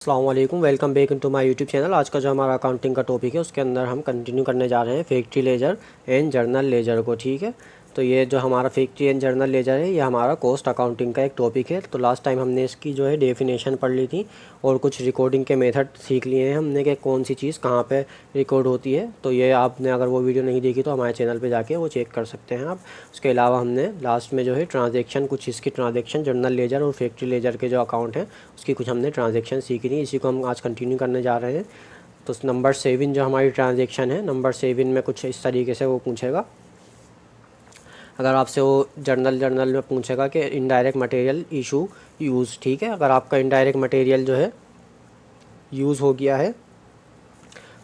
अस्सलाम वालेकुम, welcome back into my YouTube channel. आज का जो हमारा अकाउंटिंग का टॉपिक है उसके अंदर हम कंटिन्यू करने जा रहे हैं factory ledger and journal ledger को। ठीक है, तो ये जो हमारा फैक्ट्री एंड जर्नल लेजर है ये हमारा कॉस्ट अकाउंटिंग का एक टॉपिक है। तो लास्ट टाइम हमने इसकी जो है डेफिनेशन पढ़ ली थी और कुछ रिकॉर्डिंग के मेथड सीख लिए हैं हमने कि कौन सी चीज़ कहाँ पे रिकॉर्ड होती है। तो ये आपने अगर वो वीडियो नहीं देखी तो हमारे चैनल पे जाके वो चेक कर सकते हैं आप। उसके अलावा हमने लास्ट में जो है ट्रांजेक्शन, कुछ इसकी ट्रांजेक्शन जर्नल लेजर और फैक्ट्री लेजर के जो अकाउंट हैं उसकी कुछ हमने ट्रांजेक्शन सीखी थी, इसी को हम आज कंटिन्यू करने जा रहे हैं। तो नंबर 7 जो हमारी ट्रांजेक्शन है, नंबर 7 में कुछ इस तरीके से वो पूछेगा। अगर आपसे वो जर्नल में पूछेगा कि इनडायरेक्ट मटेरियल इशू यूज़, ठीक है, अगर आपका इनडायरेक्ट मटेरियल जो है यूज़ हो गया है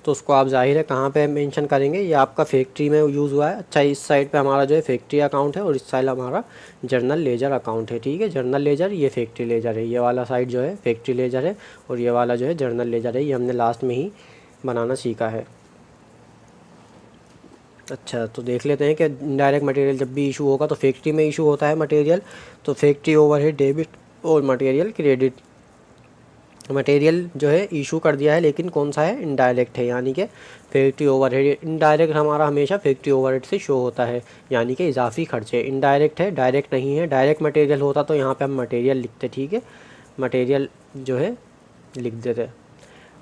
तो उसको आप ज़ाहिर है कहाँ पे मेंशन करेंगे, ये आपका फैक्ट्री में यूज़ हुआ है। अच्छा, इस साइड पे हमारा जो है फैक्ट्री अकाउंट है और इस साइड हमारा जर्नल लेजर अकाउंट है। ठीक है, जर्नल लेजर ये फैक्ट्री लेजर है, ये वाला साइड जो है फैक्ट्री लेजर है और ये वाला जो है जर्नल लेजर है। ये हमने लास्ट में ही बनाना सीखा है। अच्छा, तो देख लेते हैं कि इनडायरेक्ट मटेरियल जब भी इशू होगा तो फैक्ट्री में इशू होता है मटेरियल, तो फैक्ट्री ओवरहेड डेबिट और मटेरियल क्रेडिट। मटेरियल जो है इशू कर दिया है लेकिन कौन सा है, इनडायरेक्ट है, यानी कि फैक्ट्री ओवरहेड। इनडायरेक्ट हमारा हमेशा फैक्ट्री ओवरहेड से शो होता है, यानी कि इजाफी खर्चे। इनडायरेक्ट है, डायरेक्ट नहीं है। डायरेक्ट मटेरियल होता तो यहाँ पे हम मटेरियल लिखते, ठीक है, मटेरियल जो है लिख देते,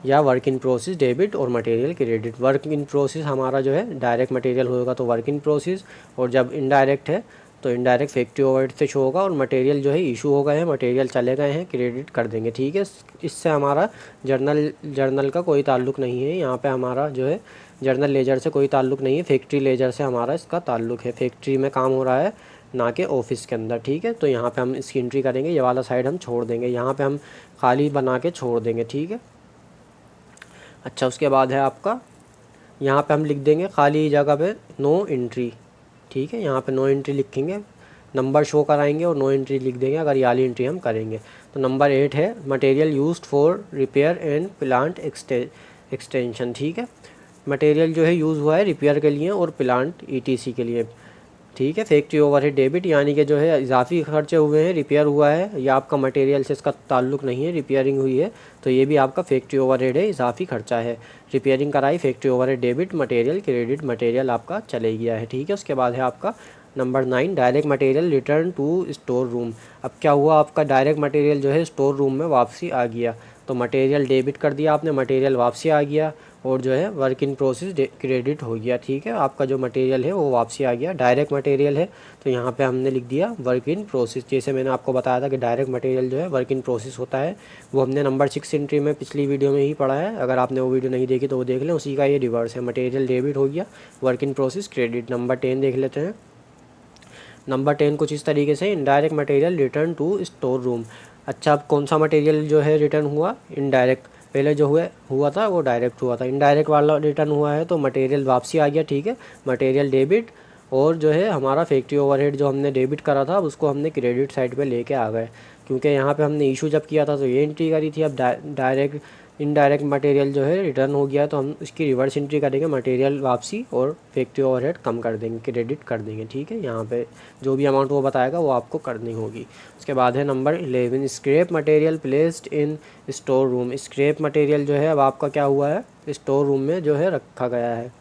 या वर्क इन प्रोसेस डेबिट और material credit. Work in process हमारा जो है डायरेक्ट मटेरियल होगा तो वर्क इन प्रोसेस, और जब इनडायरेक्ट है तो इनडायरेक्ट फैक्ट्री ओवरहेड से शो होगा और मटेरियल जो है इशू हो गए हैं, मटेरियल चले गए हैं, क्रेडिट कर देंगे। ठीक है, इससे हमारा जर्नल का कोई ताल्लुक़ नहीं है। यहाँ पे हमारा जो है जर्नल लेजर से कोई ताल्लुक़ नहीं है, फैक्ट्री लेजर से हमारा इसका ताल्लुक़ है। फैक्ट्री में काम हो रहा है ना कि ऑफिस के अंदर। ठीक है, तो यहाँ पे हम इसकी एंट्री करेंगे, ये वाला साइड हम छोड़ देंगे, यहाँ पे हम खाली बना के छोड़ देंगे। ठीक है, अच्छा, उसके बाद है आपका यहाँ पे हम लिख देंगे खाली जगह पे नो एंट्री। ठीक है, यहाँ पे नो एंट्री लिखेंगे, नंबर शो कराएंगे और नो एंट्री लिख देंगे अगर ये वाली एंट्री हम करेंगे। तो नंबर 8 है material used for repair and plant extension. ठीक है, मटेरियल जो है यूज़ हुआ है रिपेयर के लिए और प्लांट ईटीसी के लिए। ठीक है, फैक्ट्री ओवरहेड डेबिट, यानी कि जो है इजाफी खर्चे हुए हैं, रिपेयर हुआ है, या आपका मटेरियल से इसका ताल्लुक़ नहीं है, रिपेयरिंग हुई है तो ये भी आपका फैक्ट्री ओवरहेड है, इजाफी खर्चा है। रिपेयरिंग कराई, factory overhead debit, material credit, material आपका चले गया है। ठीक है, उसके बाद है आपका number 9 direct material return to store room. अब क्या हुआ, आपका डायरेक्ट मटेरियल जो है स्टोर रूम में वापसी आ गया, तो मटेरियल डेबिट कर दिया आपने, मटेरियल वापसी आ गया और जो है वर्क इन प्रोसेस क्रेडिट हो गया। ठीक है, आपका जो मटेरियल है वो वापसी आ गया। डायरेक्ट मटेरियल है तो यहाँ पे हमने लिख दिया वर्क इन प्रोसेस। जैसे मैंने आपको बताया था कि डायरेक्ट मटेरियल जो है वर्क इन प्रोसेस होता है, वो हमने नंबर 6 एंट्री में पिछली वीडियो में ही पढ़ा है। अगर आपने वो वीडियो नहीं देखी तो वो देख लें, उसी का ये रिवर्स है। मटेरियल डेबिट हो गया, work in process credit. Number 10 देख लेते हैं। नंबर 10 कुछ इस तरीके से, indirect material return to store room. अच्छा, अब कौन सा मटेरियल जो है रिटर्न हुआ, इनडायरेक्ट। पहले जो हुआ था वो डायरेक्ट हुआ था, इनडायरेक्ट वाला रिटर्न हुआ है तो मटेरियल वापसी आ गया। ठीक है, मटेरियल डेबिट और जो है हमारा फैक्ट्री ओवरहेड जो हमने डेबिट करा था उसको हमने क्रेडिट साइड पे लेके आ गए, क्योंकि यहाँ पे हमने इशू जब किया था तो ये एंट्री करी थी। अब डायरेक्ट इनडायरेक्ट मटेरियल जो है रिटर्न हो गया तो हम इसकी रिवर्स एंट्री करेंगे, मटेरियल वापसी और फैक्ट्री ओवरहेड कम कर देंगे, क्रेडिट कर देंगे। ठीक है, यहाँ पे जो भी अमाउंट वो बताएगा वो आपको करनी होगी। उसके बाद है number 11 scrap material placed in store room. Scrap material जो है अब आपका क्या हुआ है, स्टोर रूम में जो है रखा गया है।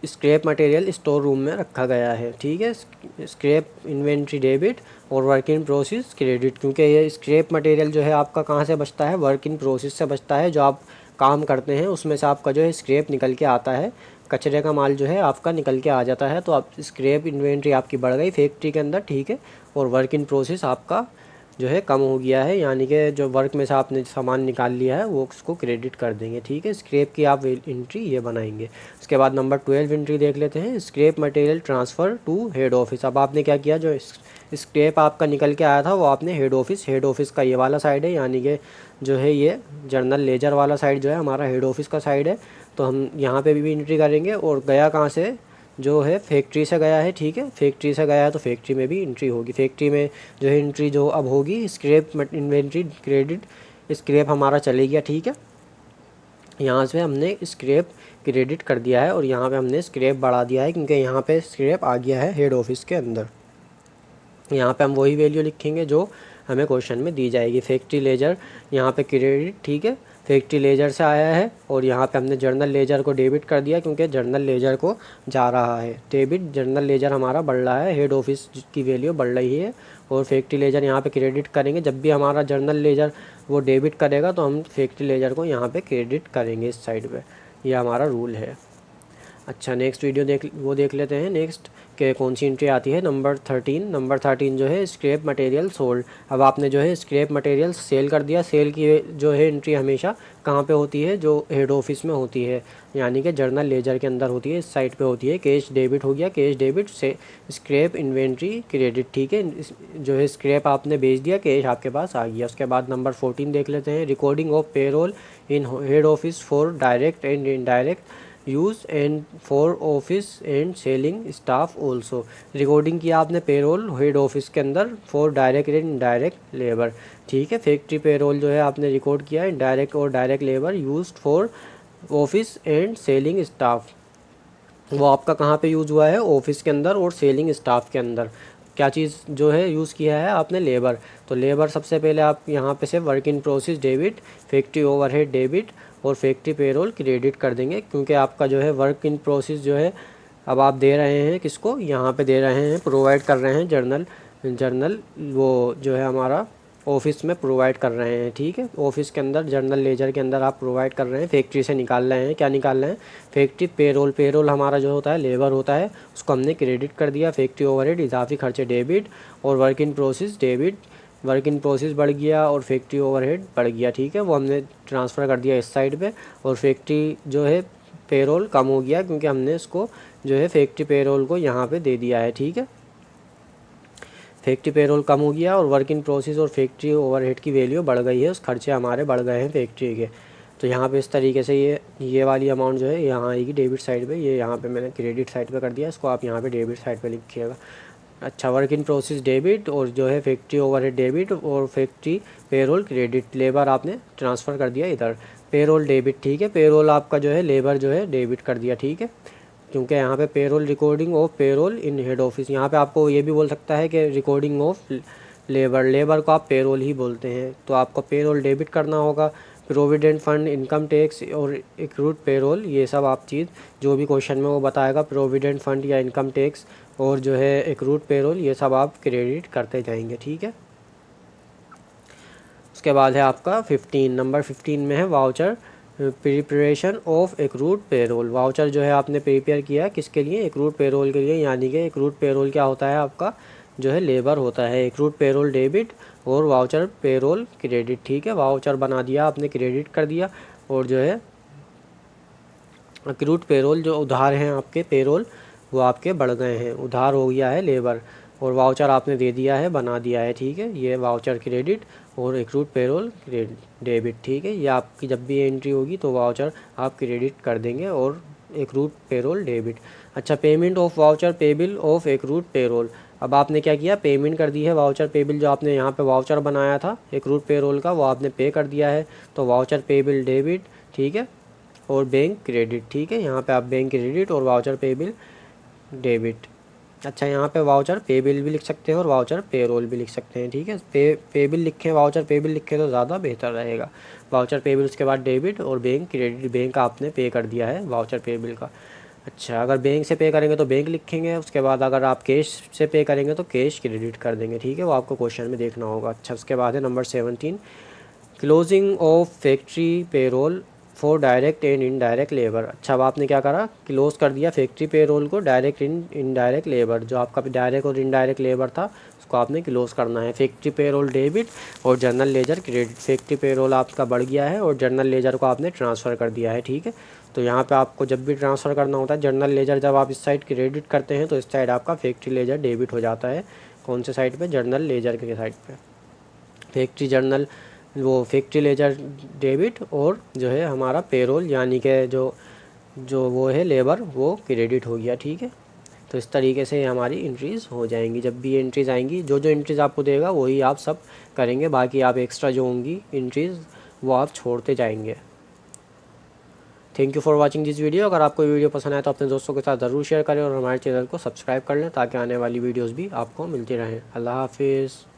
स्क्रैप मटेरियल स्टोर रूम में रखा गया है। ठीक है, स्क्रैप इन्वेंट्री डेबिट और वर्क इन प्रोसेस क्रेडिट, क्योंकि ये स्क्रैप मटेरियल जो है आपका कहाँ से बचता है, वर्क इन प्रोसेस से बचता है। जो आप काम करते हैं उसमें से आपका जो है स्क्रैप निकल के आता है, कचरे का माल जो है आपका निकल के आ जाता है। तो आप स्क्रैप इन्वेंट्री आपकी बढ़ गई फैक्ट्री के अंदर। ठीक है, और वर्क इन प्रोसेस आपका जो है कम हो गया है, यानी कि जो वर्क में से आपने सामान निकाल लिया है वो उसको क्रेडिट कर देंगे। ठीक है, स्क्रैप की आप एंट्री ये बनाएंगे। उसके बाद नंबर 12 एंट्री देख लेते हैं, scrap material transfer to head office. अब आपने क्या किया, जो स्क्रैप आपका निकल के आया था वो आपने हेड ऑफिस का ये वाला साइड है, यानी कि जो है ये जर्नल लेजर वाला साइड जो है हमारा हेड ऑफिस का साइड है, तो हम यहाँ पे भी एंट्री करेंगे। और गया कहाँ से, जो है फैक्ट्री से गया है। ठीक है, फैक्ट्री से गया है तो फैक्ट्री में भी एंट्री होगी। फैक्ट्री में जो है एंट्री जो अब होगी स्क्रैप इन्वेंट्री क्रेडिट, स्क्रैप हमारा चले गया। ठीक है, यहाँ से हमने स्क्रैप क्रेडिट कर दिया है और यहाँ पे हमने स्क्रैप बढ़ा दिया है, क्योंकि यहाँ पे स्क्रैप आ गया है हेड ऑफिस के अंदर। यहाँ पे हम वही वैल्यू लिखेंगे जो हमें क्वेश्चन में दी जाएगी। फैक्ट्री लेजर यहाँ पे क्रेडिट, ठीक है, फैक्ट्री लेजर से आया है और यहाँ पे हमने जर्नल लेजर को डेबिट कर दिया क्योंकि जर्नल लेजर को जा रहा है डेबिट। जर्नल लेजर हमारा बढ़ रहा है, हेड ऑफिस की वैल्यू बढ़ रही है और फैक्ट्री लेजर यहाँ पे क्रेडिट करेंगे। जब भी हमारा जर्नल लेजर वो डेबिट करेगा तो हम फैक्ट्री लेजर को यहाँ पे क्रेडिट करेंगे इस साइड पे, ये हमारा रूल है। अच्छा, नेक्स्ट वीडियो देख लेते हैं नेक्स्ट के कौन सी एंट्री आती है। नंबर 13 जो है स्क्रैप मटेरियल सोल्ड। अब आपने जो है स्क्रैप मटेरियल सेल कर दिया। सेल की जो है एंट्री हमेशा कहाँ पे होती है, जो हेड ऑफिस में होती है, यानी कि जर्नल लेजर के अंदर होती है, इस साइड पे होती है। कैश डेबिट हो गया, कैश डेबिट से स्क्रैप इन्वेंट्री क्रेडिट, ठीक है, जो है स्क्रैप आपने बेच दिया, कैश आपके पास आ गया। उसके बाद नंबर 14 देख लेते हैं। Recording of payroll in head office for direct and indirect use and for office and selling staff also. Recording किया आपने पेरोल हेड ऑफिस के अंदर for direct and indirect labour, ठीक है। फैक्ट्री पेरोल जो है आपने रिकॉर्ड किया इनडायरेक्ट और direct labour used for office and selling staff. वो आपका कहाँ पे यूज़ हुआ है, ऑफिस के अंदर और सेलिंग स्टाफ के अंदर। क्या चीज़ जो है यूज़ किया है आपने, लेबर। तो लेबर सबसे पहले आप यहाँ पे से work in process debit, factory overhead debit और फैक्ट्री पेरोल क्रेडिट कर देंगे, क्योंकि आपका जो है वर्क इन प्रोसेस जो है अब आप दे रहे हैं किसको, यहाँ पे दे रहे हैं, प्रोवाइड कर रहे हैं जर्नल वो जो है हमारा ऑफिस में प्रोवाइड कर रहे हैं, ठीक है। ऑफिस के अंदर जर्नल लेजर के अंदर आप प्रोवाइड कर रहे हैं। फैक्ट्री से निकाल रहे हैं, क्या निकाल रहे हैं, फैक्ट्री पेरोल। पेरोल हमारा जो होता है लेबर होता है, उसको हमने क्रेडिट कर दिया। फैक्ट्री ओवरहेड इजाफी खर्चे डेबिट और work in process debit. Work in process बढ़ गया और फैक्ट्री ओवरहेड बढ़ गया, ठीक है, वो हमने ट्रांसफ़र कर दिया इस साइड पे। और फैक्ट्री जो है पेरोल कम हो गया क्योंकि हमने इसको जो है फैक्ट्री पेरोल को यहाँ पे दे दिया है, ठीक है। फैक्ट्री पेरोल कम हो गया और वर्क इन प्रोसेस और फैक्ट्री ओवरहेड की वैल्यू बढ़ गई है, उस खर्चे हमारे बढ़ गए हैं फैक्ट्री के। तो यहाँ पे इस तरीके से ये वाली अमाउंट जो है यहाँ आएगी डेबिट साइड पे। ये यहाँ पे मैंने क्रेडिट साइड पे कर दिया, इसको आप यहाँ पे डेबिट साइड पे लिखिएगा। अच्छा, वर्क इन प्रोसेस डेबिट और जो है फैक्ट्री ओवरहेड डेबिट और फैक्ट्री पेरोल क्रेडिट। लेबर आपने ट्रांसफ़र कर दिया इधर, पेरोल डेबिट, ठीक है। पेरोल आपका जो है लेबर जो है डेबिट कर दिया, ठीक है, क्योंकि यहाँ पे payroll recording of payroll in head office. यहाँ पे आपको ये भी बोल सकता है कि रिकॉर्डिंग ऑफ लेबर को आप पेरोल ही बोलते हैं, तो आपको पेरोल डेबिट करना होगा। प्रोविडेंट फंड, इनकम टैक्स और एक्रूड पेरोल, ये सब आप चीज़ जो भी क्वेश्चन में वो बताएगा, प्रोविडेंट फंड या इनकम टैक्स और जो है एक्रूड पेरोल, ये सब आप क्रेडिट करते जाएंगे, ठीक है। उसके बाद है आपका 15, नंबर 15 में है voucher preparation of accrued payroll. Voucher जो है आपने प्रिपेयर किया किसके लिए, एक्रूड पेरोल के लिए, यानी कि एक्रूड पेरोल क्या होता है आपका जो है लेबर होता है। एक्रूड पेरोल डेबिट और वाउचर पेरोल क्रेडिट, ठीक है। वाउचर बना दिया आपने, क्रेडिट कर दिया, और जो है एक्रूड पेरोल जो उधार हैं आपके पेरोल वो आपके बढ़ गए हैं, उधार हो गया है लेबर, और वाउचर आपने दे दिया है, बना दिया है, ठीक है। ये वाउचर क्रेडिट और एक्रूड पेरोल डेबिट, ठीक है। ये आपकी जब भी एंट्री होगी तो वाउचर आप क्रेडिट कर देंगे और एक्रूड पेरोल डेबिट। अच्छा, payment of voucher payable of accrued payroll. अब आपने क्या किया, पेमेंट कर दी है वाउचर पेबिल, जो आपने यहाँ पे वाउचर बनाया था एक्रूड पेरोल का वो आपने पे कर दिया है, तो वाउचर पेबिल डेबिट, ठीक है, और बैंक क्रेडिट, ठीक है। यहाँ पे आप बैंक क्रेडिट और वाउचर पेबिल डेबिट। अच्छा, यहाँ पे वाउचर पेबिल भी लिख सकते हैं और वाउचर पेरोल भी लिख सकते हैं, ठीक है। पेबिल लिखें, वाउचर पेबिल लिखें तो ज़्यादा बेहतर रहेगा। वाउचर पेबिल, उसके बाद डेबिट और बैंक क्रेडिट। बैंक आपने पे कर दिया है वाउचर पेबिल का। अच्छा, अगर बैंक से पे करेंगे तो बैंक लिखेंगे, उसके बाद अगर आप कैश से पे करेंगे तो कैश क्रेडिट कर देंगे, ठीक है। वो आपको क्वेश्चन में देखना होगा। अच्छा, उसके बाद है number 17, closing of factory payroll for direct and indirect labour. अच्छा, अब आपने क्या करा, क्लोज कर दिया फैक्ट्री पेरोल को, डायरेक्ट इनडायरेक्ट लेबर, जो आपका डायरेक्ट और इनडायरेक्ट लेबर था उसको आपने क्लोज करना है। फैक्ट्री पेरोल डेबिट और journal ledger credit. Factory payroll आपका बढ़ गया है और जर्नल लेजर को आपने ट्रांसफ़र कर दिया है, ठीक है। तो यहाँ पे आपको जब भी ट्रांसफ़र करना होता है जर्नल लेजर, जब आप इस साइड क्रेडिट करते हैं तो इस साइड आपका फैक्ट्री लेजर डेबिट हो जाता है। कौन से साइड पर, जर्नल लेजर के साइड पर। फैक्ट्री जर्नल वो फैक्ट्री लेजर डेबिट और जो है हमारा पेरोल यानी कि जो वो है लेबर वो क्रेडिट हो गया, ठीक है। तो इस तरीके से हमारी एंट्रीज़ हो जाएंगी। जब भी एंट्रीज़ आएंगी, जो एंट्रीज़ आपको देगा वही आप सब करेंगे, बाकी आप एक्स्ट्रा जो होंगी एंट्रीज़ वो आप छोड़ते जाएंगे। Thank you for watching this video. अगर आपको वीडियो पसंद आए तो अपने दोस्तों के साथ ज़रूर शेयर करें और हमारे चैनल को सब्सक्राइब कर लें ताकि आने वाली वीडियोज़ भी आपको मिलती रहें। अल्लाह हाफिज़।